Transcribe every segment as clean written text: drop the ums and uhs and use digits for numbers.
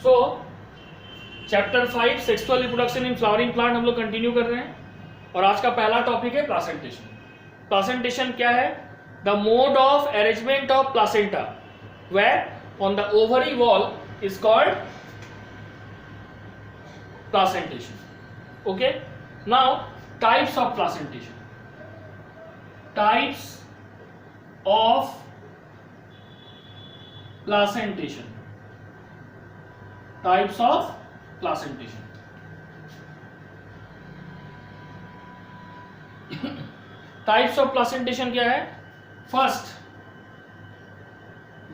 So chapter 5 sexual reproduction in flowering plant हम लोग continue कर रहे हैं और आज का पहला टॉपिक है प्लासेंटेशन। प्लासेंटेशन क्या है? The mode of arrangement of placenta where on the ovary wall is called placentation. Okay, now types of placentation. Types of placentation. Types of placentation. Types of placentation क्या है? First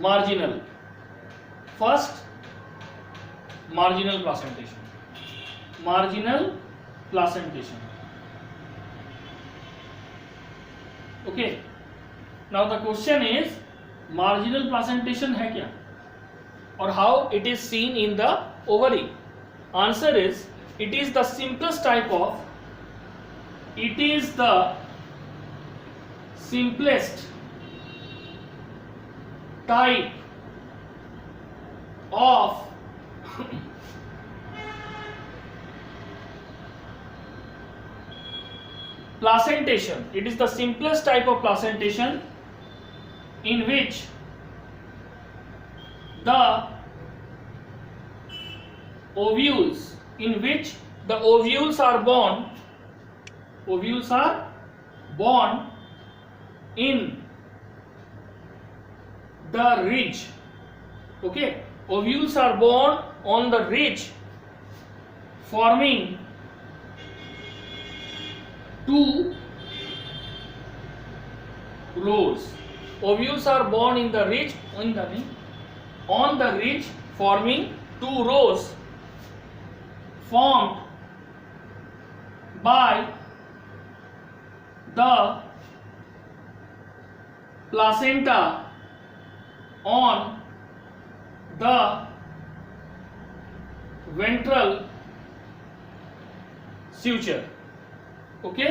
marginal. First marginal placentation. Marginal placentation. Okay, now the question is marginal placentation है क्या और how it is seen in the ovary? Answer is, it is the simplest type of, it is the simplest type of placentation. It is the simplest type of placentation in which the ovules are born in the ridge. Okay, ovules are born on the ridge forming two rows. Ovules are born in the ridge on the ridge forming two rows formed by the placenta on the ventral suture. Okay,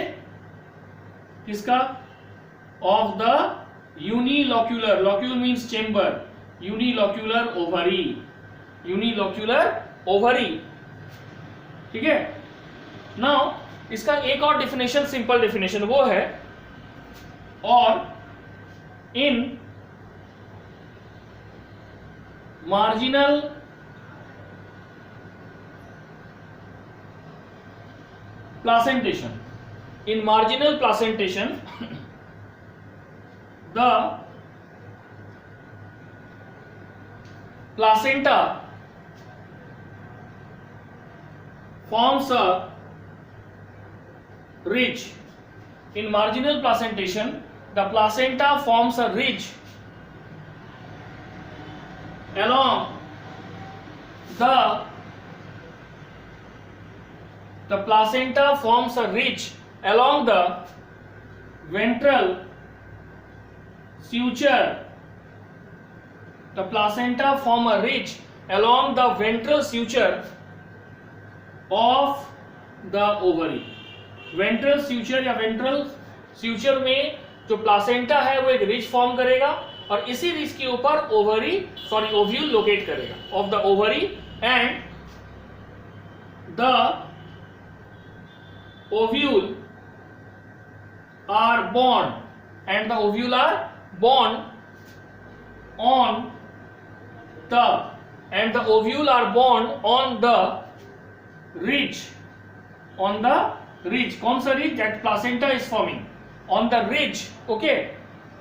किसका? of the unilocular, locule means chamber, unilocular ovary, unilocular ovary. ठीक है, now इसका एक और definition, simple definition, वो है और इन marginal placentation, in marginal placentation the placenta forms a ridge. In marginal placentation the placenta forms a ridge along the placenta forms a ridge along the ventral suture. The placenta form a ridge along the ventral suture of the ovary. Ventral suture या ventral suture में जो placenta है वो एक ridge form करेगा और इसी ridge के ऊपर ओव्यूल लोकेट करेगा of the ovary and the ovule are born on the ridge. कौन सा ridge? that placenta is forming on the ridge. okay,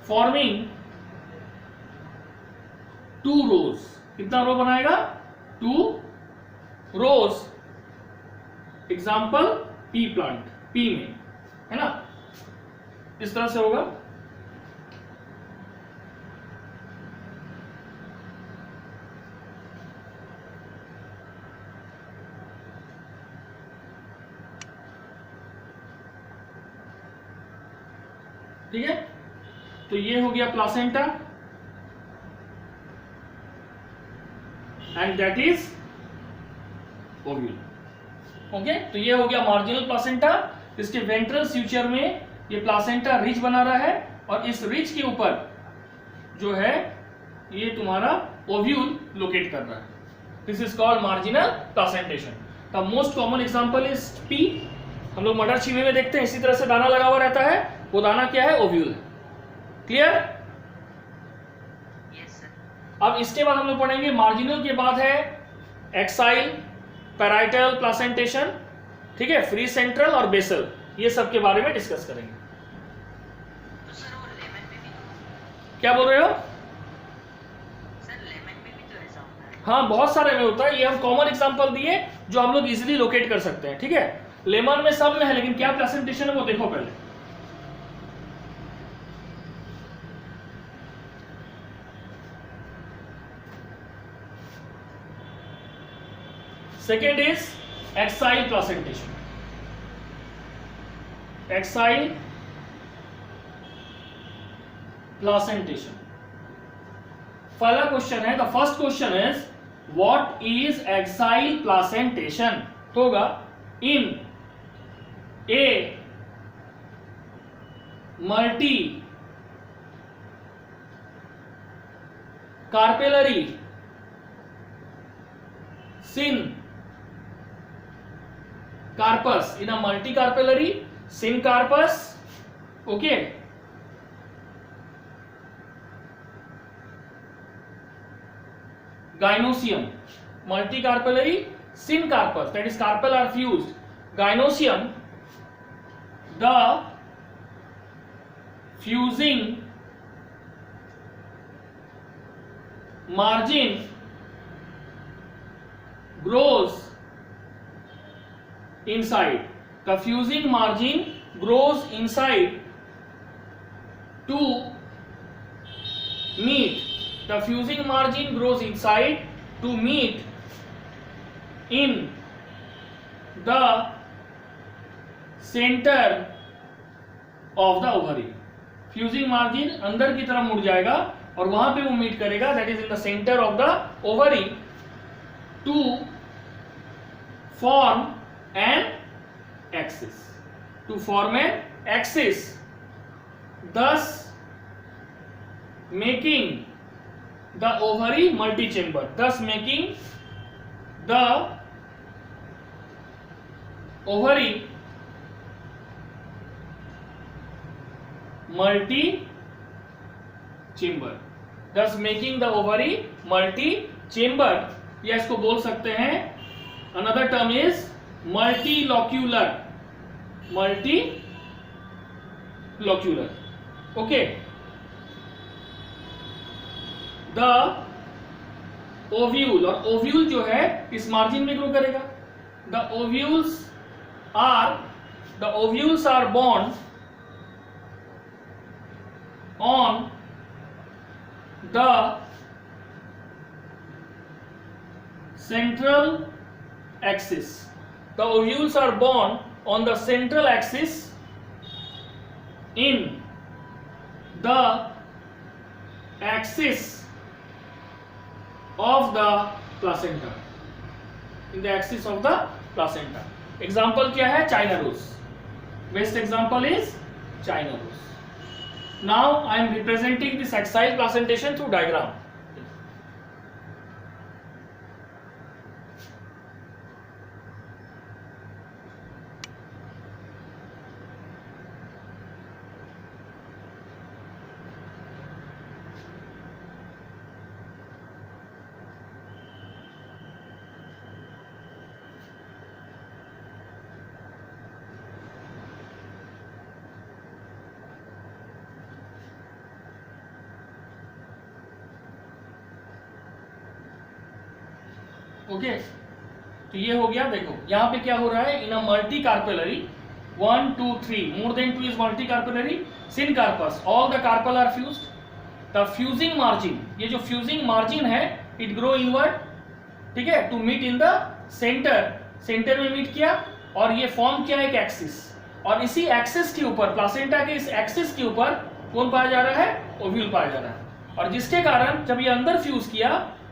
forming two rows. कितना रो बनाएगा? two rows. Example P plant, P में है ना, इस तरह से होगा। ठीक है, तो ये हो गया placenta and that is ovule. Okay, तो ये हो गया मार्जिनल प्लासेंटा। इसके वेंट्रल फ्यूचर में ये प्लासेंटा रिज बना रहा है और इस रिज के ऊपर जो है ये तुम्हारा ओव्यूल लोकेट कर रहा है। This is called marginal placentation. The most common example is P, हम लोग मटर छीमे में देखते हैं इसी तरह से दाना लगा हुआ रहता है, वो दाना क्या है, ओव्यूल है। क्लियर? अब इसके बाद हम लोग पढ़ेंगे मार्जिनल के बाद है एक्साइल, पैराइटल प्लासेंटेशन, ठीक है, फ्री सेंट्रल और बेसल, ये सब के बारे में डिस्कस करेंगे। तो सर वो लेमन में भी क्या बोल रहे हो? सर लेमन में भी तो ऐसा होता है। हाँ, बहुत सारे में होता है, ये हम कॉमन एग्जांपल दिए जो हम लोग इजीली लोकेट कर सकते हैं, ठीक है। लेमन में सब में है, लेकिन क्या प्रेजेंटेशन है वो देखो पहले। Second is axile presentation. Axile placentation. पहला क्वेश्चन है, the first question is what is axile placentation. तो होगा in a multicarpellary syncarpous, in a multicarpellary syncarpus, okay, gynosium, multicarpellary syncarpus, that is carpel are fused, gynosium, the fusing margin grows inside, the fusing margin grows inside to meet, the fusing margin grows inside to meet in the center of the ovary। fusing margin अंदर की तरफ मुड़ जाएगा और वहां पे वो meet करेगा, that is in the center of the ovary to form an axis, to form an axis, thus making the ovary multi-chamber, thus making the ovary multi-chamber, thus making the ovary multi-chamber। या इसको बोल सकते हैं, another term is multilocular, multilocular, okay। the ovule, और ovule जो है इस margin में ग्रो करेगा। the ovules are born on the central axis, the ovules are born on the central axis in the axis of the placenta, in the axis of the placenta। Example क्या है, China rose, best example is China rose. Now I am representing this axile placentation through diagram. Okay, तो ये हो गया। देखो यहाँ पे क्या हो रहा है, in a multicarpellary 1 2 3 more than 2 is multicarpellary syncarpus, all the carpel are fused, the fusing margin, ये जो फ्यूजिंग मार्जिन है इट ग्रो इनवर्ड, ठीक है, to meet in the centre, centre में मीट किया और ये फॉर्म किया एक एक्सिस, और इसी एक्सिस के ऊपर, प्लासेंटा के इस एक्सिस के ऊपर कौन पाया जा रहा है, ओव्यूल पाया जा रहा है। और जिसके कारण जब ये अंदर फ्यूज किया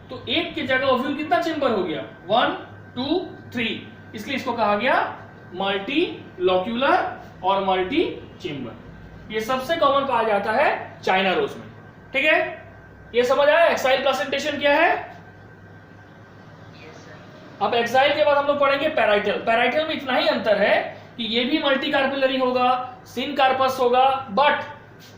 तो एक की जगह ओव्यूल कितना चेंबर हो गया, 1 2 3, इसलिए इसको कहा गया मल्टी लॉक्यूलर और मल्टी चेंबर। ये सबसे कॉमन पाया जाता है चाइना रोज में, ठीक है। ये समझ आया एक्साइल प्लेसेंटेशन क्या है। अब एक्साइल के बाद हम लोग पढ़ेंगे पैराइटल। पैराइटल में इतना ही अंतर है कि ये भी मल्टी कार्पिलरी होगा, सिन कार्पस होगा, बट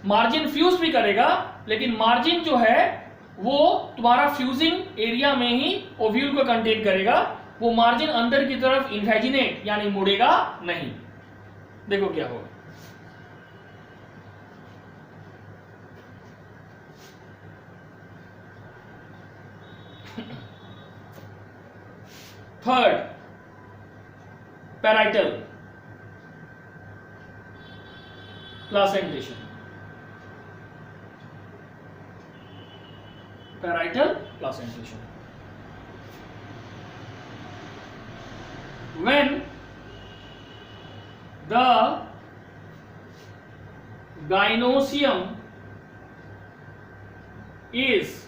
मार्जिन फ्यूज भी करेगा, लेकिन मार्जिन जो है वो तुम्हारा फ्यूजिंग एरिया में ही ओव्यूल को कंटेन करेगा, वो मार्जिन अंदर की तरफ इन्वेजिनेट यानी मुड़ेगा नहीं। देखो क्या होगा, third parietal placentation. Parietal placentation, when the gynosium is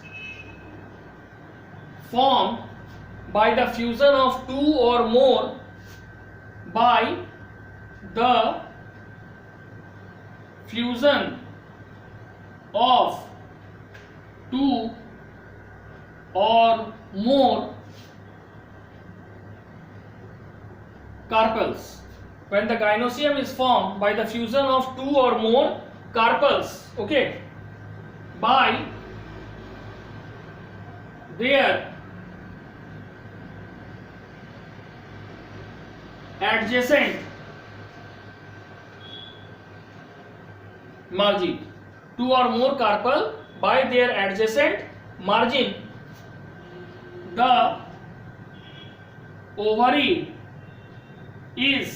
formed by the fusion of two or more by the fusion of two or more carpels. When the gynosium is formed by the fusion of two or more carpels, okay, by their adjacent margin, two or more carpel by their adjacent margin, the ovary is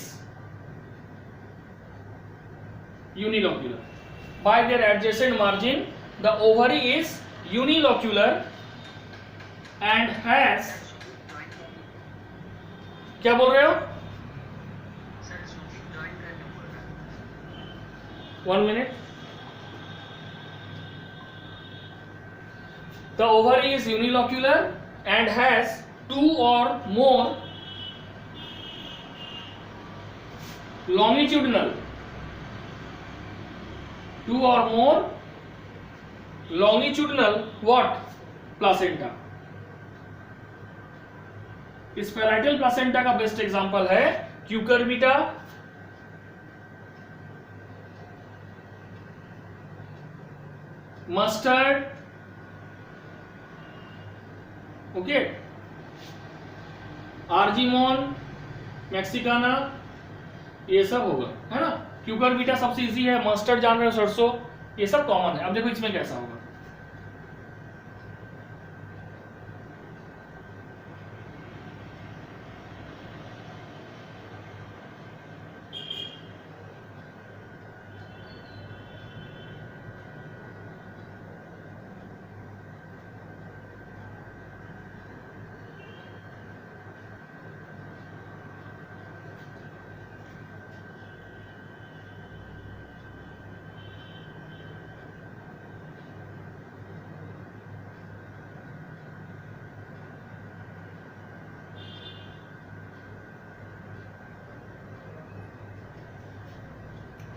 unilocular. By their adjacent margin, the ovary is unilocular and has, क्या बोल रहे हो? Sir सूचित join करने बोल रहा है। 1 minute. The ovary is unilocular and has two or more longitudinal, two or more longitudinal what? Placenta. इस पैराइटल प्लासेंटा का बेस्ट एग्जांपल है क्यूकरबिटा, मस्टर्ड, ओके, आर्जिमोन, मैक्सिकाना, ये सब होगा, है ना। क्यूकरबिटा सबसे इजी है, मस्टर्ड जान रहे हो, सरसों, ये सब कॉमन है। अब देखो इसमें कैसा होगा,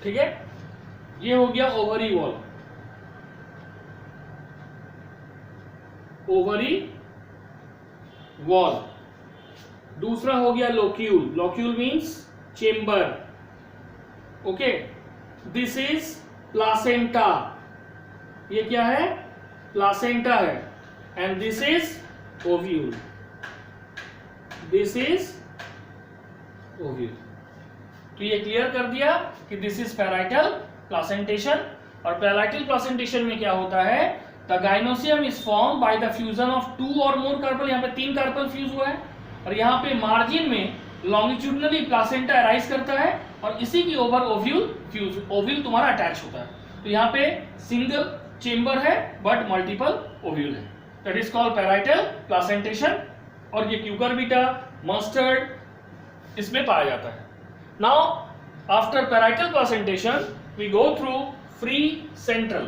ठीक है। ये हो गया ओवरी वॉल, ओवरी वॉल। दूसरा हो गया locule, locule means chamber, okay. This is placenta, ये क्या है? प्लासेंटा है। And this is ovule, this is ovule. तो ये क्लियर कर दिया कि दिस इज पैराइटल प्लासेंटेशन। और पैराइटल प्लासेंटेशन में क्या होता है? The gynoecium is form by the fusion of two or more carpel, यहाँ पे 3 कार्पल फ्यूज हुआ है, और यहाँ पे मार्जिन में लॉन्गिट्यूडनली प्लासेंटा अराइज करता है, और इसी की ओवर ओव्यूल फ्यूज, ओव्यूल तुम्हारा अटैच होता है। तो यहाँ पे सिंगल चेम्बर है बट मल्टीपल ओव्यूल है, that is called parietal placentation. और ये क्यूकरबिटा, मस्टर्ड इसमें पाया जाता है। Now, after parietal placentation, we go through free central.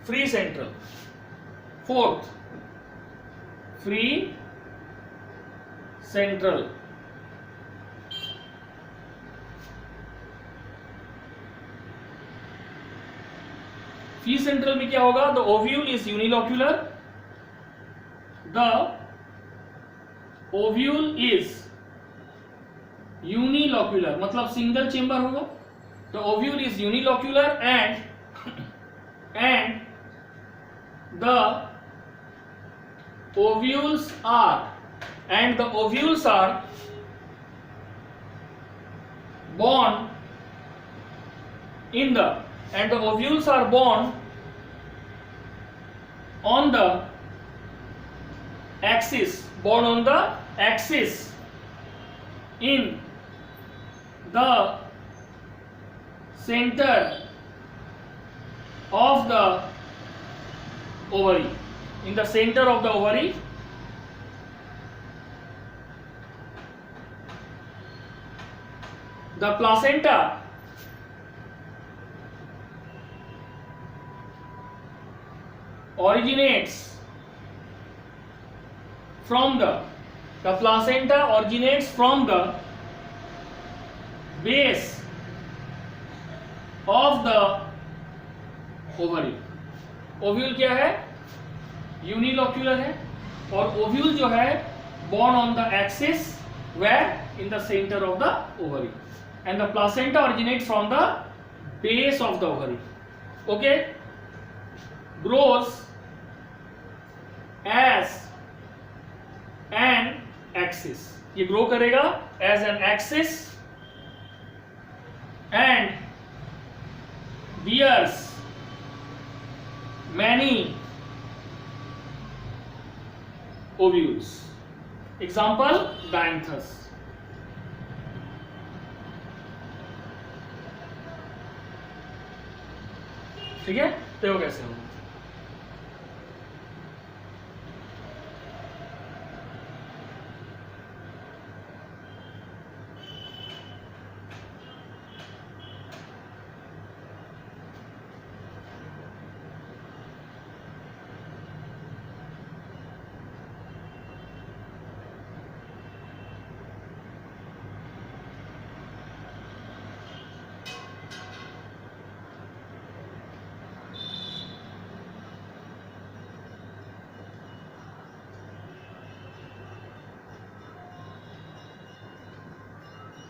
Free central. Fourth, free central. Fee central में क्या होगा? The ovule is unilocular, the ovule is unilocular मतलब सिंगल चेंबर होगा. The ovule is unilocular and the ovules are born on the axis in the center of the ovary. In the center of the ovary, the placenta originates from the base of the ovary. Ovule क्या है? Unilocular है, और ovule जो है born on the axis where in the center of the ovary, and the placenta originates from the base of the ovary. Okay, grows as an axis. ये grow करेगा as an axis and bears many ovules. Example, dianthus. ठीक है, देखो कैसे होगा.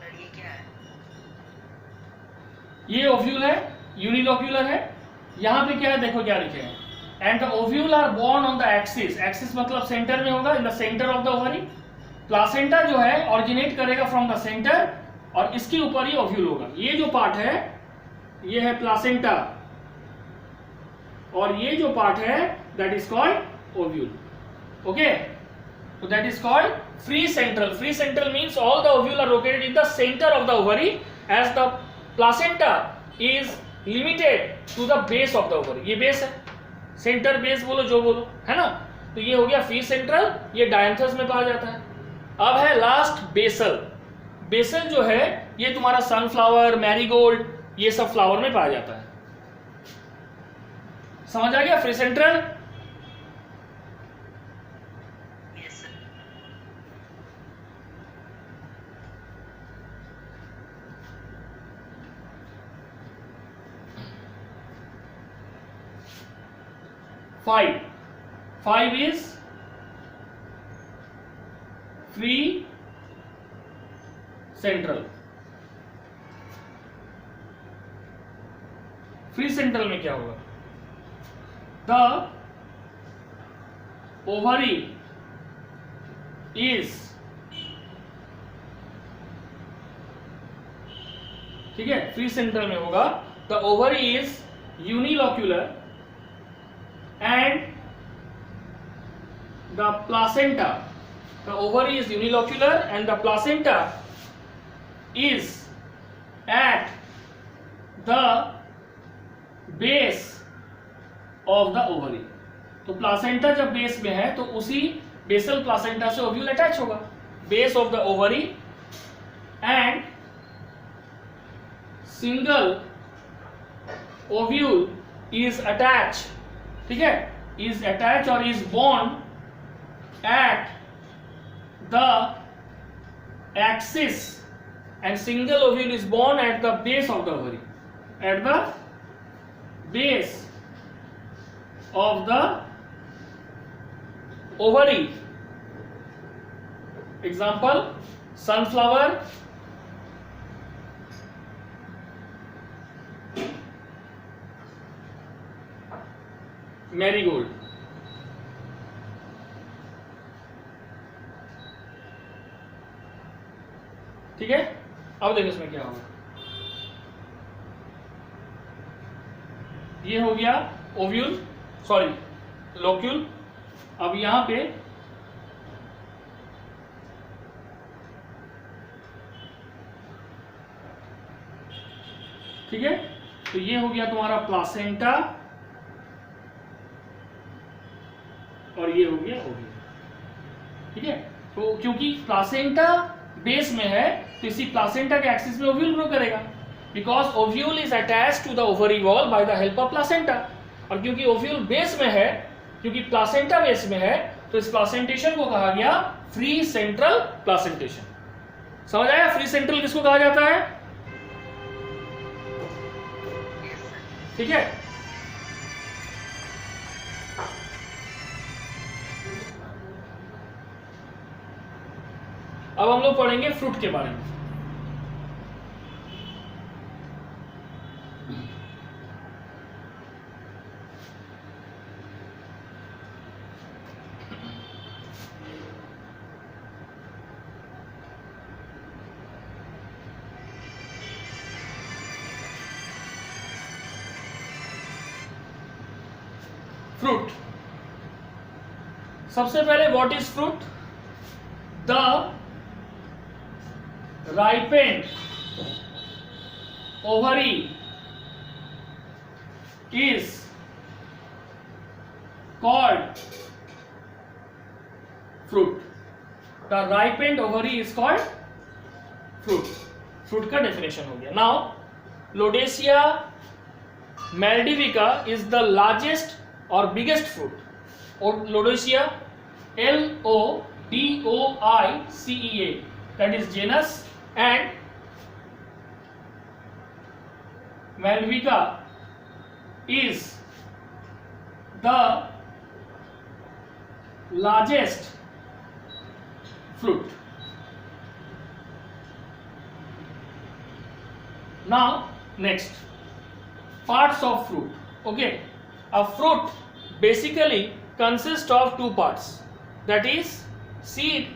Sir ये क्या है? ये ओव्यूल है, यूनिलोक्यूलर है. यहां पे क्या है, देखो क्या लिखे हैं. And the ovule are borne on the axis. Axis मतलब सेंटर में होगा, in the centre of the ovary. Placenta जो है ऑरिजिनेट करेगा फ्रॉम द सेंटर, और इसके ऊपर ही ओव्यूल होगा. ये जो पार्ट है ये है प्लासेंटा, और ये जो पार्ट है that is called ovule. Okay, so that is called free central. Free central means all the ovule are located in the center of the ovary, as the placenta is limited to the base of the ovary. ये base है, centre base बोलो जो बोलो, है ना. तो ये हो गया फ्री सेंट्रल, ये डायंथस में पाया जाता है. अब है लास्ट बेसल. बेसल जो है ये तुम्हारा सनफ्लावर, मैरीगोल्ड, ये सब फ्लावर में पाया जाता है. समझ आ गया free central? Yes sir. 5 is free central. Free central में क्या होगा? द ओवरी इज, ठीक है, फ्री सेंट्रल में होगा the ovary is unilocular and the placenta, the ovary is unilocular and the placenta is at the base of the ovary. तो placenta जब base में है तो उसी बेसल प्लासेंटा से ओव्यूल अटैच होगा. Base of the ovary and single ovule is attach, ठीक है, इज अटैच और is borne at the axis and single ovule is borne at the base of the ovary, at the base of the ovary. Example, sunflower, marigold. ठीक है, अब देखो इसमें क्या होगा। ये हो गया ओव्यूल, सॉरी लोक्यूल। अब यहां पे ठीक है, तो ये हो गया तुम्हारा प्लासेंटा और ये हो गया ओव्यूल। ठीक है, तो क्योंकि प्लासेंटा बेस में है तो इसी प्लासेंटा के एक्सिस में ओव्यूल ग्रो करेगा, because ovule is attached to the ovary wall by the help of placenta. और क्योंकि ओव्यूल बेस में है, क्योंकि प्लासेंटा बेस में है, तो इस प्लासेंटेशन को कहा गया फ्री सेंट्रल प्लासेंटेशन। समझ आया फ्री सेंट्रल किसको कहा जाता है? ठीक है, अब हम लोग पढ़ेंगे फ्रूट के बारे में। फ्रूट, सबसे पहले what is fruit? The ripened ovary is called fruit. The ripened ovary is called fruit. Fruit का डेफिनेशन हो गया। Now Lodoicea maldivica is the largest or biggest fruit. और Lodoicea LODOICEA, that is genus, and Malvica is the largest fruit. Now next, parts of fruit. Okay, a fruit basically consists of two parts, that is seed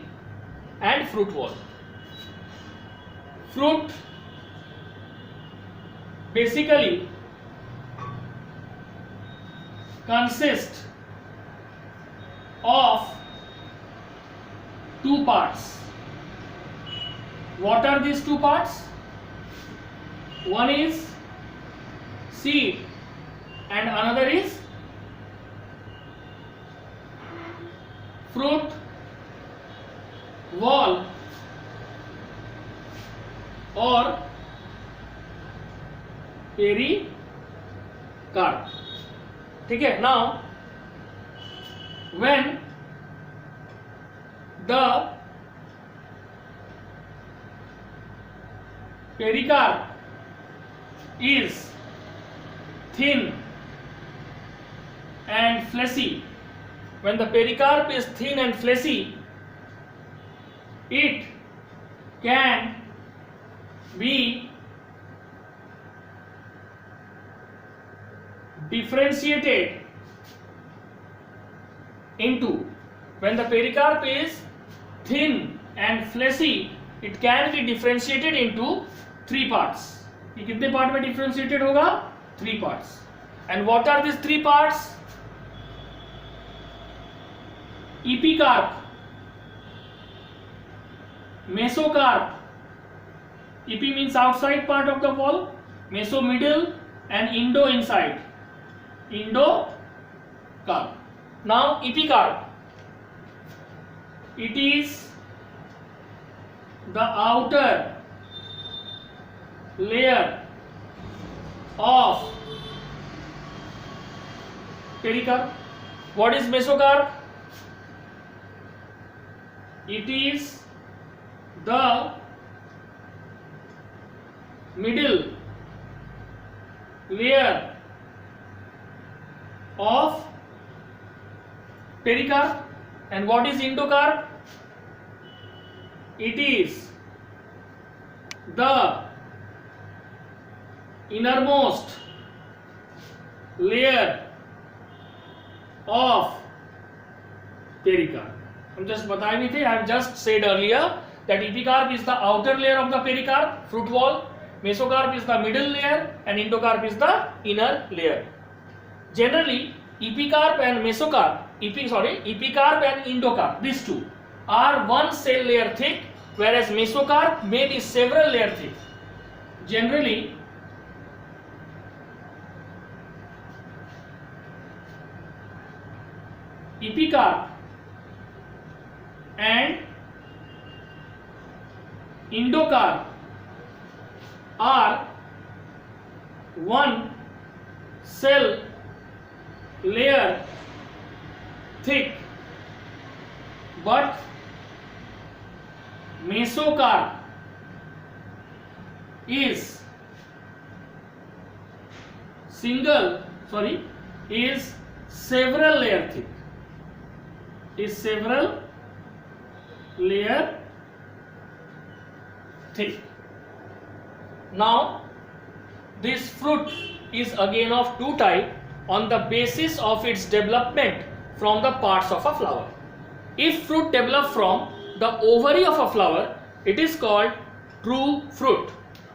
and fruit wall. Fruit basically consists of two parts. What are these two parts? One is seed and another is fruit wall और pericarp. ठीक है, now when the pericarp is thin and fleshy, when the pericarp is thin and fleshy, it can be differentiated into, when the pericarp is thin and fleshy, it can be differentiated into three parts. ये कितने part में differentiated होगा? 3 parts. And what are these 3 parts? Epicarp, mesocarp. Epi means outside part of the wall, meso middle, and endo inside. Endocarp. Now epicarp, it is the outer layer of pericarp. What is mesocarp? It is the middle layer of pericarp and what is endocarp? It is the innermost layer of pericarp. हम just बताए भी थे, I have just said earlier that epicarp is the outer layer of the pericarp, fruit wall. Mesocarp is the middle layer and endocarp is the inner layer. Generally, epicarp and mesocarp, epicarp and endocarp, these two are one cell layer thick, whereas mesocarp may be several layer thick. Generally, epicarp and endocarp are one cell layer thick, but mesocarp is several layer thick. Is several layer thick. Now, this fruit is again of two types on the basis of its development from the parts of a flower. If fruit develop from the ovary of a flower, it is called true fruit.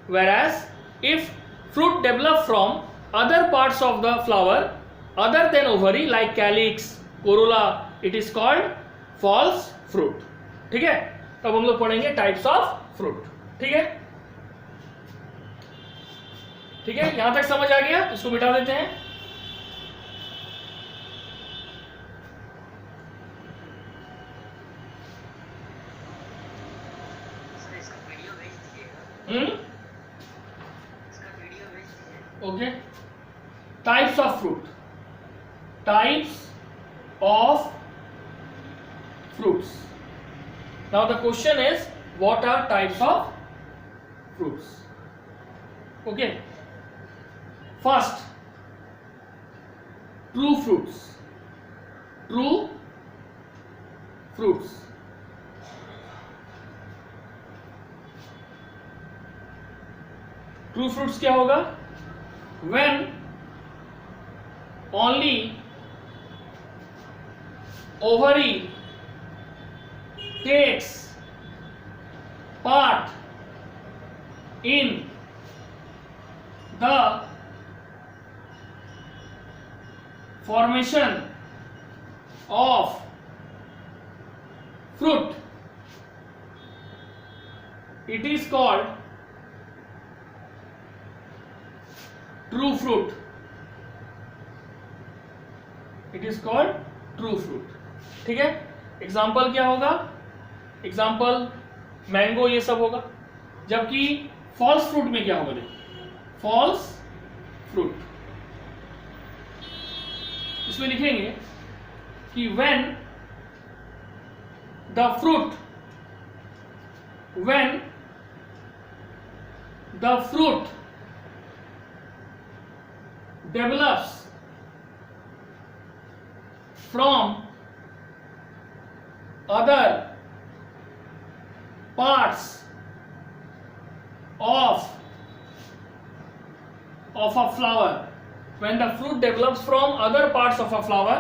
Whereas, if fruit develop from other parts of the flower other than ovary like calyx, corolla, it is called false fruit. ठीक है, तब हम लोग पढ़ेंगे types of fruit. ठीक है, ठीक है, यहां तक समझ आ गया? इसको मिटा देते हैं. Okay, types of fruit. Types of fruits. Now the question is, what are types of fruits? Okay, first, true fruits. True fruits. True fruits क्या होगा? When only ovary takes part in the formation of fruit, it is called true fruit. It is called true fruit. ठीक है, example क्या होगा? Example mango, ये सब होगा. जबकि फॉल्स फ्रूट में क्या होगा? देखो, फॉल्स फ्रूट इसमें लिखेंगे कि when the fruit develops from other parts of a flower, when the fruit develops from other parts of a flower,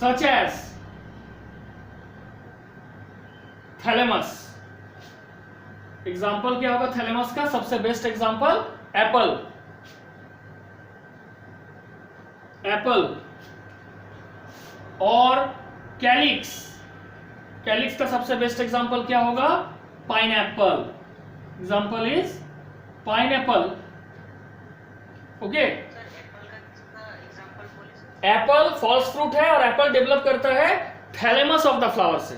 such as thalamus. Example क्या होगा थैलेमस का? सबसे बेस्ट एग्जाम्पल एप्पल. और कैलिक्स. कैलिक्स का सबसे बेस्ट एग्जांपल क्या होगा? Pineapple. Example is pineapple. Okay, apple false fruit है और एप्पल डेवलप करता है थैलेमस ऑफ द फ्लावर से.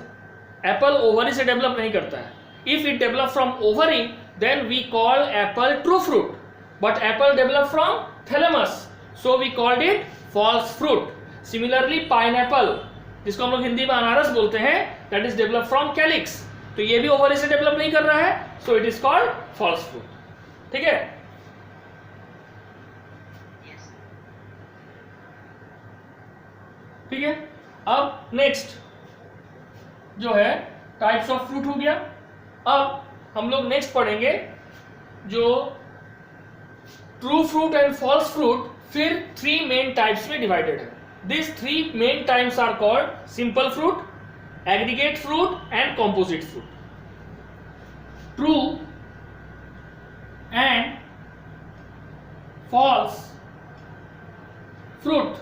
एप्पल ओवरी से डेवलप नहीं करता है. If it develop from ovary then we call apple true fruit, but apple develop from thalamus, so we called it false fruit. Similarly pineapple, जिसको हम लोग हिंदी में अनारस बोलते हैं, that is develop from calyx, तो ये भी ओवरी से डेवलप नहीं कर रहा है, so it is called false fruit. ठीक है, ठीक है, अब नेक्स्ट जो है टाइप्स ऑफ फ्रूट हो गया। अब हम लोग नेक्स्ट पढ़ेंगे जो true fruit and false fruit, फिर 3 मेन टाइप्स में डिवाइडेड है। This 3 main types are called simple fruit, aggregate fruit and composite fruit. True and false fruit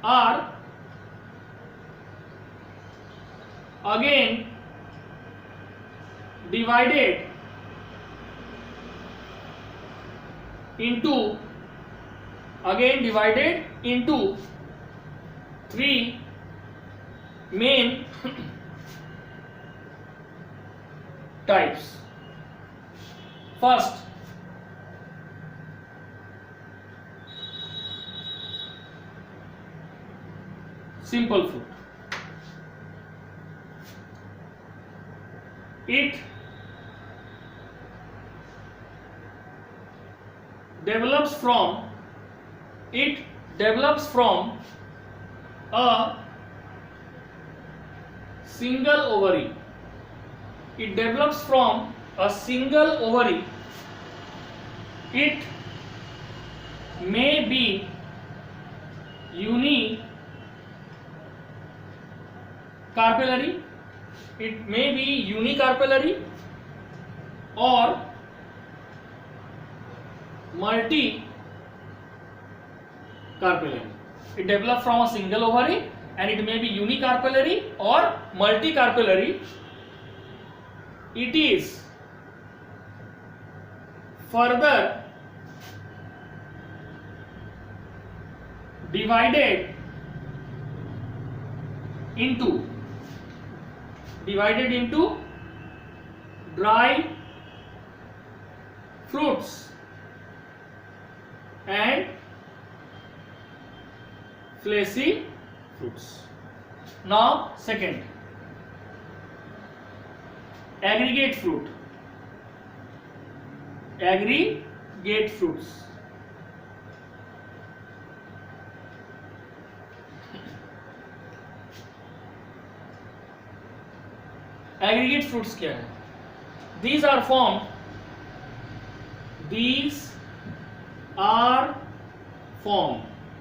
are again divided into 3 main types. First, simple fruit. It develops from a single ovary. It develops from a single ovary. It may be unicarpellary, it may be unicarpellary or multicarpellary. It develops from a single ovary and it may be unicarpellary or multicarpellary. It is further divided into dry fruits and fleshy fruits. Now second, aggregate fruits. Aggregate fruits क्या है? These are formed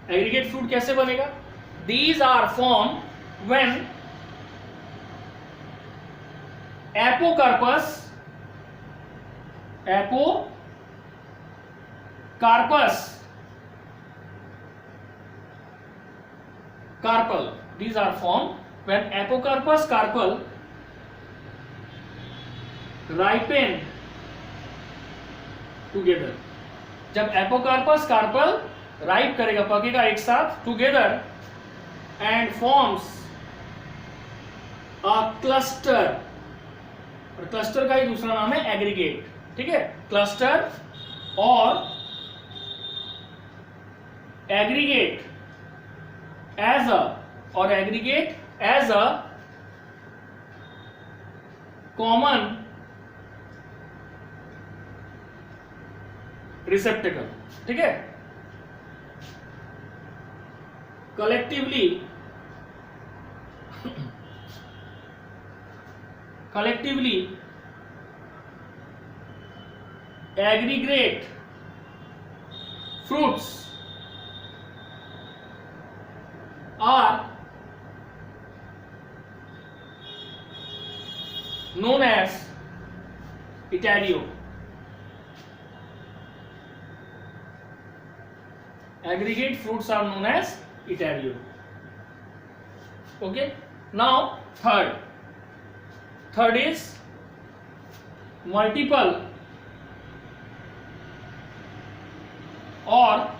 aggregate fruit कैसे बनेगा? These are formed when apocarpus carpel. These are formed when apocarpus carpel ripen together. जब apocarpous carpel ripe करेगा, पकेगा एक साथ together and forms a cluster, और cluster का ही दूसरा नाम है एग्रीगेट, ठीक है, क्लस्टर और aggregate as a common receptacle, ठीक है। Collectively aggregate fruits are known as Itario. Aggregate fruits are known as Itario. Okay. Now third is multiple or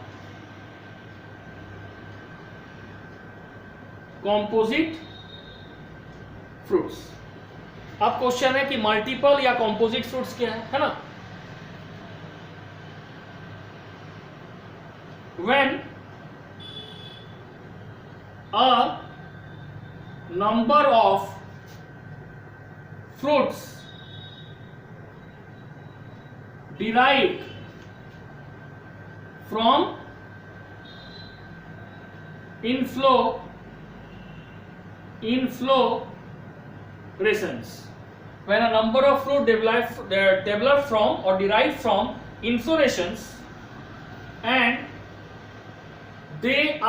composite fruits. अब क्वेश्चन है कि मल्टीपल या कॉम्पोजिट फ्रूट्स क्या है ना? When a number of fruits derived from inflow inflorescence. When a number of fruit develop from or derive from inflorescence, and they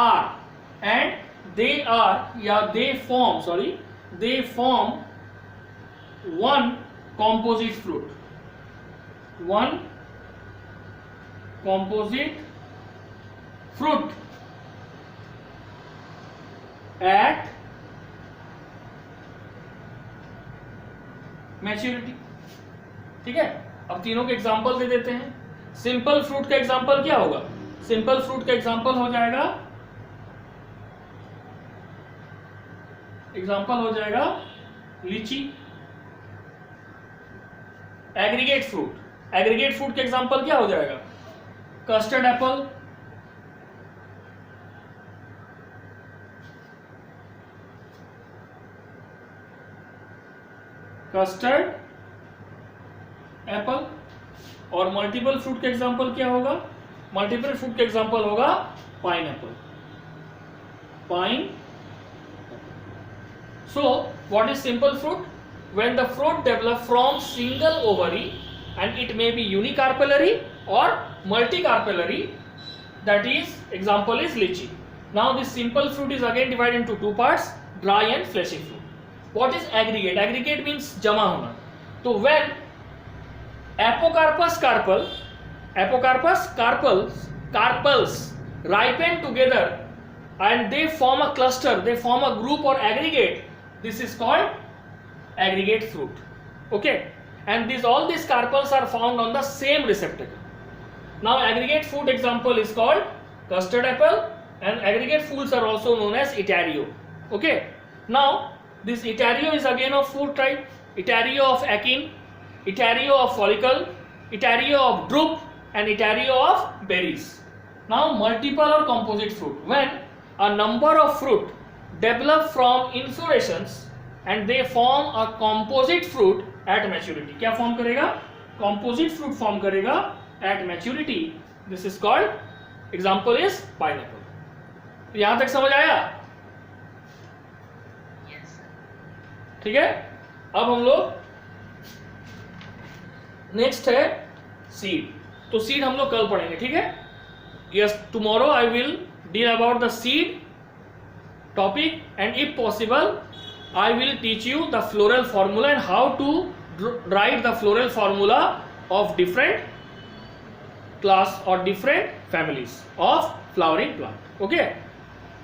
form one composite fruit. One composite fruit at maturity. ठीक है, अब तीनों के example दे देते हैं. Simple fruit का example क्या होगा? सिंपल फ्रूट का एग्जांपल हो जाएगा लीची. एग्रीगेट फ्रूट के एग्जांपल क्या हो जाएगा? कस्टर्ड एप्पल, और मल्टीपल फ्रूट का एग्जांपल क्या होगा? मल्टीपल फ्रूट का एग्जांपल होगा pine Apple. So what is simple fruit? When the fruit develop from single ovary and it may be unicarpellary or multicarpellary, that is example is lychee. Now this simple fruit is again divided into two parts, dry and fleshy fruit. What is aggregate? Aggregate means जमा होना. तो when apocarpus carpels ripen together and they form a cluster, they form a group or aggregate, this is called aggregate fruit. Okay, and all these carpels are found on the same receptacle. Now aggregate fruit example is called custard apple, and aggregate fruits are also known as Itario. Okay, now this Itario is again of four type: Itario of achene, Itario of follicle, Itario of drupe, and Itario of berries. Now multiple or composite fruit. When a number of fruit develop from inflorescence and they form a composite fruit at maturity. क्या form करेगा? Composite fruit form करेगा at maturity. This is called, example is pineapple. तो यहां तक समझ आया? Yes, sir. ठीक है, अब हम लोग नेक्स्ट है सीड. तो सीड हम लोग कल पढ़ेंगे. ठीक है, yes, tomorrow I will deal about the seed topic, and if possible I will teach you the floral formula and how to write the floral formula of different class or different families of flowering plant. Okay,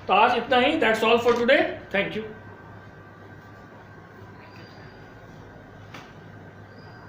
तो आज इतना ही. That's all for today. Thank you.